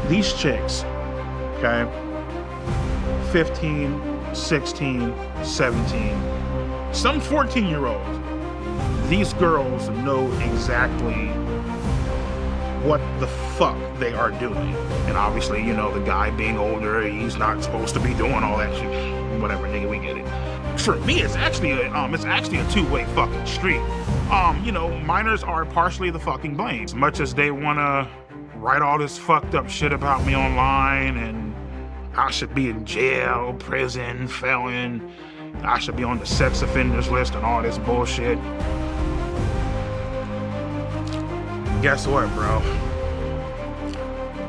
These chicks, okay, 15, 16, 17, some 14-year-olds, these girls know exactly what the fuck they are doing. And obviously, you know, the guy being older, he's not supposed to be doing all that shit. Whatever, nigga, we get it. For me, it's actually a two-way fucking street. You know, minors are partially the fucking blame. As much as they wanna write all this fucked up shit about me online and I should be in jail, prison, felon, I should be on the sex offenders list and all this bullshit. Guess what, bro?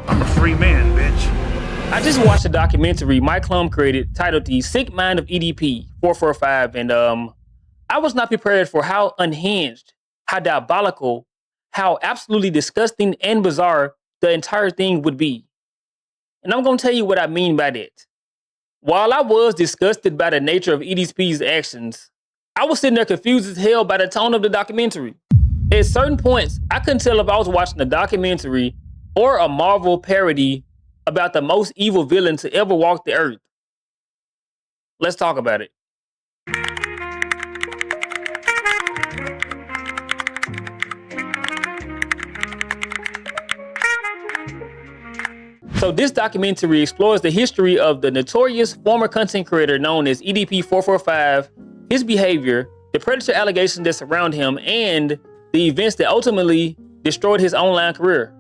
I'm a free man, bitch. I just watched a documentary Mike Clum created titled The Sick Mind of EDP 445, and I was not prepared for how unhinged, how diabolical, how absolutely disgusting and bizarre the entire thing would be. And I'm gonna tell you what I mean by that. While I was disgusted by the nature of EDP's actions, I was sitting there confused as hell by the tone of the documentary. At certain points, I couldn't tell if I was watching a documentary or a Marvel parody about the most evil villain to ever walk the earth. Let's talk about it. So this documentary explores the history of the notorious former content creator known as EDP445, his behavior, the predator allegations that surround him, and the events that ultimately destroyed his online career.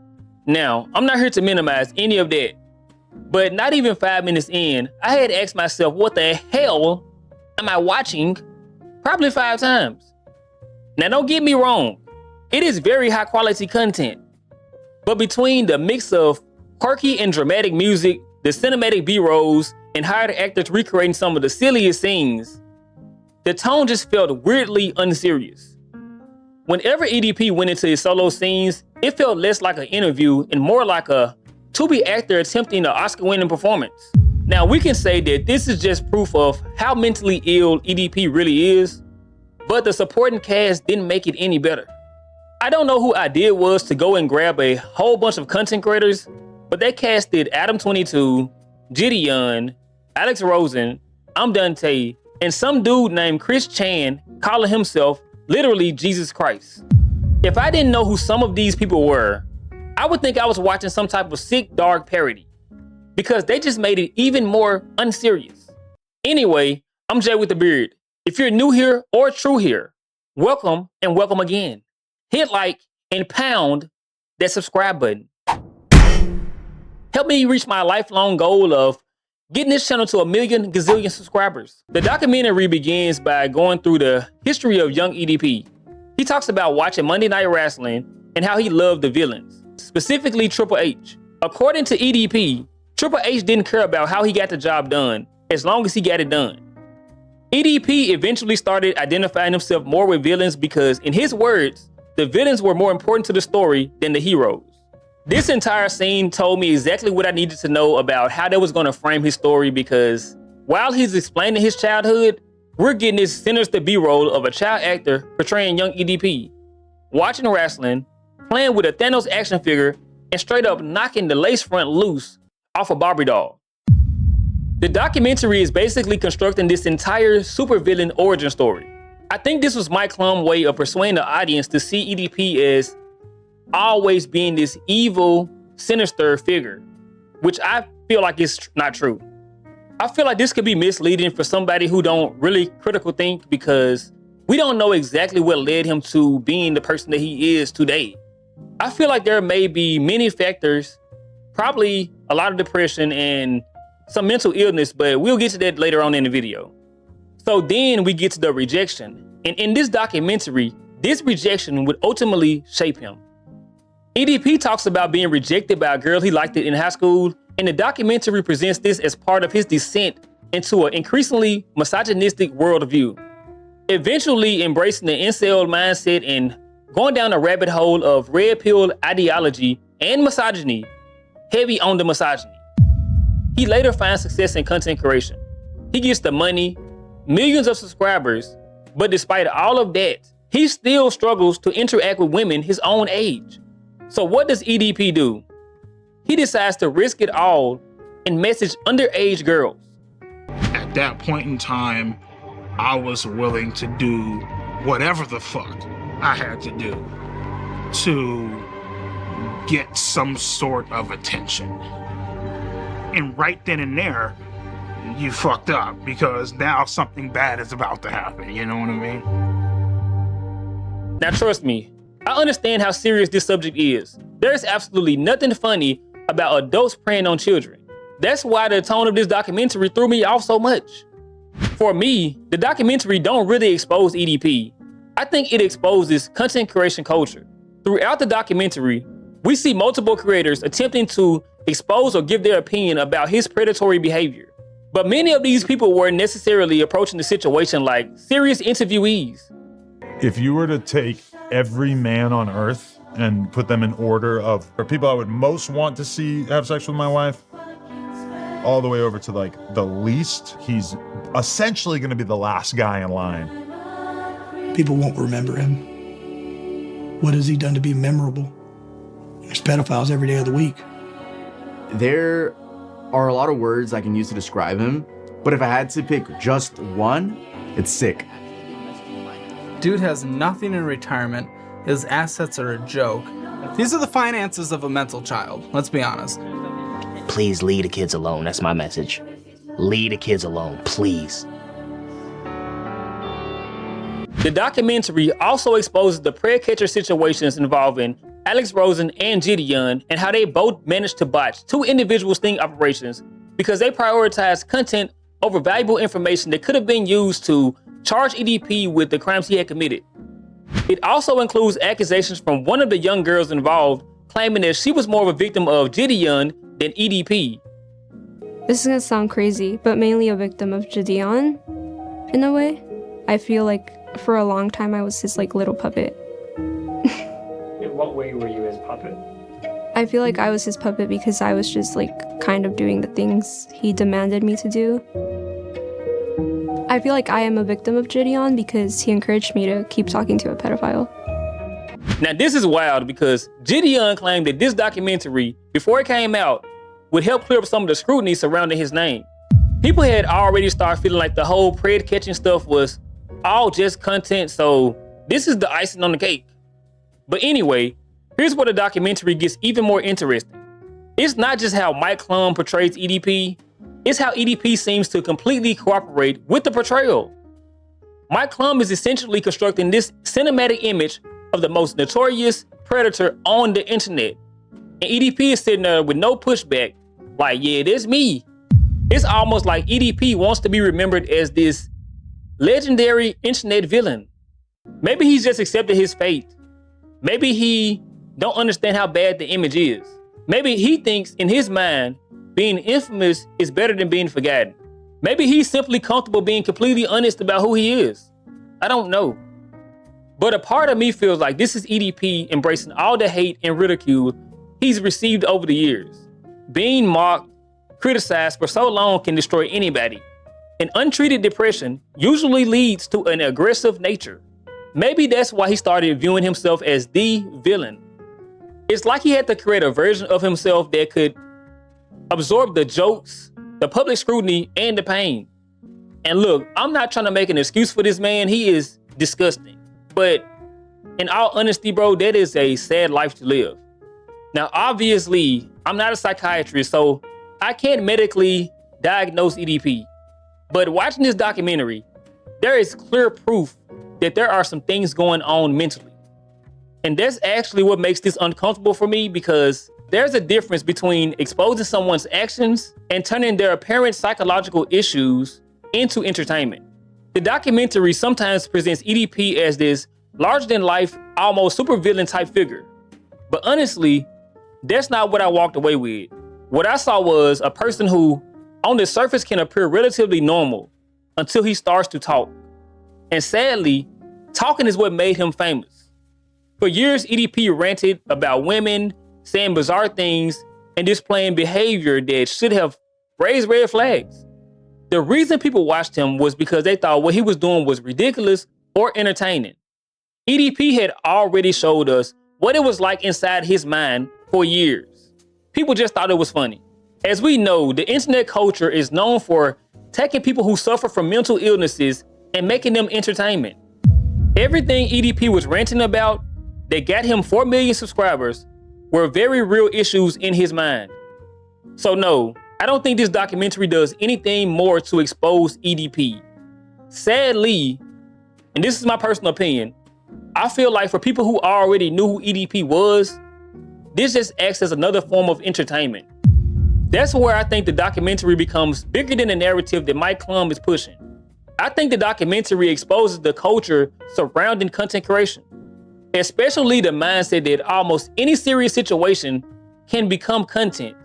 Now, I'm not here to minimize any of that, but not even 5 minutes in, I had asked myself, what the hell am I watching? Probably 5 times. Now, don't get me wrong, it is very high quality content, but between the mix of quirky and dramatic music, the cinematic B-rolls, and hired actors recreating some of the silliest scenes, the tone just felt weirdly unserious. Whenever EDP went into his solo scenes, it felt less like an interview and more like a to-be actor attempting an Oscar-winning performance. Now, we can say that this is just proof of how mentally ill EDP really is, but the supporting cast didn't make it any better. I don't know who idea was to go and grab a whole bunch of content creators, but they casted Adam22, Gideon, Alex Rosen, Dante, and some dude named Chris Chan calling himself literally Jesus Christ. If I didn't know who some of these people were, I would think I was watching some type of sick, dark parody, because they just made it even more unserious. Anyway, I'm Jay with the Beard. If you're new here or true here, welcome and welcome again. Hit like and pound that subscribe button. Help me reach my lifelong goal of getting this channel to 1 million gazillion subscribers. The documentary begins by going through the history of young EDP. He talks about watching Monday Night Wrestling and how he loved the villains, specifically Triple H. According to EDP, Triple H didn't care about how he got the job done, as long as he got it done. EDP eventually started identifying himself more with villains because, in his words, the villains were more important to the story than the heroes. This entire scene told me exactly what I needed to know about how they was going to frame his story, because while he's explaining his childhood, we're getting this sinister B-roll of a child actor portraying young EDP, watching wrestling, playing with a Thanos action figure, and straight up knocking the lace front loose off a Barbie doll. The documentary is basically constructing this entire supervillain origin story. I think this was Mike Clum's way of persuading the audience to see EDP as always being this evil, sinister figure, which I feel like is not true. I feel like this could be misleading for somebody who don't really critical think, because we don't know exactly what led him to being the person that he is today. I feel like there may be many factors, probably a lot of depression and some mental illness, but we'll get to that later on in the video. So then we get to the rejection. And in this documentary, this rejection would ultimately shape him. EDP talks about being rejected by a girl he liked in high school, and the documentary presents this as part of his descent into an increasingly misogynistic worldview, eventually embracing the incel mindset and going down a rabbit hole of red pill ideology and misogyny, heavy on the misogyny. He later finds success in content creation. He gets the money, millions of subscribers, but despite all of that, he still struggles to interact with women his own age. So what does EDP do? he decides to risk it all and message underage girls. At that point in time, I was willing to do whatever the fuck I had to do to get some sort of attention. And right then and there, you fucked up because now something bad is about to happen. You know what I mean? Now trust me, I understand how serious this subject is. There's absolutely nothing funny about adults preying on children. That's why the tone of this documentary threw me off so much. For me, the documentary don't really expose EDP. I think it exposes content creation culture. Throughout the documentary, we see multiple creators attempting to expose or give their opinion about his predatory behavior. But many of these people weren't necessarily approaching the situation like serious interviewees. If you were to take every man on earth and put them in order of people I would most want to see have sex with my wife, all the way over to like the least, he's essentially going to be the last guy in line. People won't remember him. What has he done to be memorable? There's pedophiles every day of the week. There are a lot of words I can use to describe him, but if I had to pick just one, it's sick. Dude has nothing in retirement. His assets are a joke. These are the finances of a mental child, let's be honest. Please leave the kids alone. That's my message. Leave the kids alone, please. The documentary also exposes the prey catcher situations involving Alex Rosen and Gideon and how they both managed to botch two individual sting operations because they prioritized content over valuable information that could have been used to charge EDP with the crimes he had committed. It also includes accusations from one of the young girls involved claiming that she was more of a victim of Gideon than EDP. This is gonna sound crazy, but mainly a victim of Gideon, in a way. I feel like for a long time I was his like little puppet. In what way were you his puppet? I feel like I was his puppet because I was just like kind of doing the things he demanded me to do. I feel like I am a victim of Gideon because he encouraged me to keep talking to a pedophile. Now this is wild because Gideon claimed that this documentary, before it came out, would help clear up some of the scrutiny surrounding his name. People had already started feeling like the whole prey catching stuff was all just content, so this is the icing on the cake. But anyway, here's where the documentary gets even more interesting. It's not just how Mike Clum portrays EDP, it's how EDP seems to completely cooperate with the portrayal. Mike Clum is essentially constructing this cinematic image of the most notorious predator on the internet. And EDP is sitting there with no pushback, like, yeah, that's me. It's almost like EDP wants to be remembered as this legendary internet villain. Maybe he's just accepted his fate. Maybe he don't understand how bad the image is. Maybe he thinks in his mind, being infamous is better than being forgotten. Maybe he's simply comfortable being completely honest about who he is. I don't know. But a part of me feels like this is EDP embracing all the hate and ridicule he's received over the years. Being mocked, criticized for so long can destroy anybody. And untreated depression usually leads to an aggressive nature. Maybe that's why he started viewing himself as the villain. It's like he had to create a version of himself that could absorb the jokes, the public scrutiny, and the pain. And look, I'm not trying to make an excuse for this man. He is disgusting. But in all honesty, bro, that is a sad life to live. Now, obviously, I'm not a psychiatrist, so I can't medically diagnose EDP. But watching this documentary, there is clear proof that there are some things going on mentally. And that's actually what makes this uncomfortable for me, because there's a difference between exposing someone's actions and turning their apparent psychological issues into entertainment. The documentary sometimes presents EDP as this larger-than-life, almost supervillain type figure. But honestly, that's not what I walked away with. What I saw was a person who, on the surface, can appear relatively normal until he starts to talk. And sadly, talking is what made him famous. For years, EDP ranted about women, saying bizarre things, and displaying behavior that should have raised red flags. The reason people watched him was because they thought what he was doing was ridiculous or entertaining. EDP had already showed us what it was like inside his mind for years. people just thought it was funny. As we know, the internet culture is known for taking people who suffer from mental illnesses and making them entertainment. Everything EDP was ranting about that got him 4 million subscribers were very real issues in his mind. So no, I don't think this documentary does anything more to expose EDP. Sadly, and this is my personal opinion, I feel like for people who already knew who EDP was, this just acts as another form of entertainment. That's where I think the documentary becomes bigger than the narrative that Mike Clum is pushing. I think the documentary exposes the culture surrounding content creation, especially the mindset that almost any serious situation can become content.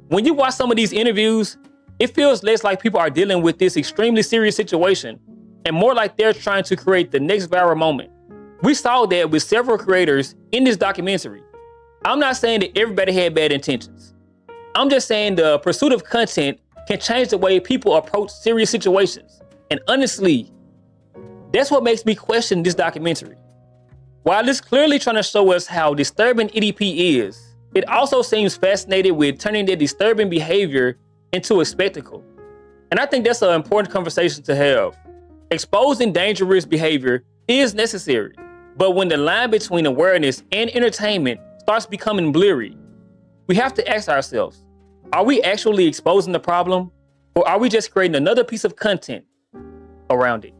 When you watch some of these interviews, it feels less like people are dealing with this extremely serious situation and more like they're trying to create the next viral moment. We saw that with several creators in this documentary. I'm not saying that everybody had bad intentions. I'm just saying the pursuit of content can change the way people approach serious situations. And honestly, that's what makes me question this documentary. While it's clearly trying to show us how disturbing EDP is, it also seems fascinated with turning their disturbing behavior into a spectacle. And I think that's an important conversation to have. Exposing dangerous behavior is necessary, but when the line between awareness and entertainment starts becoming blurry, we have to ask ourselves, are we actually exposing the problem, or are we just creating another piece of content around it?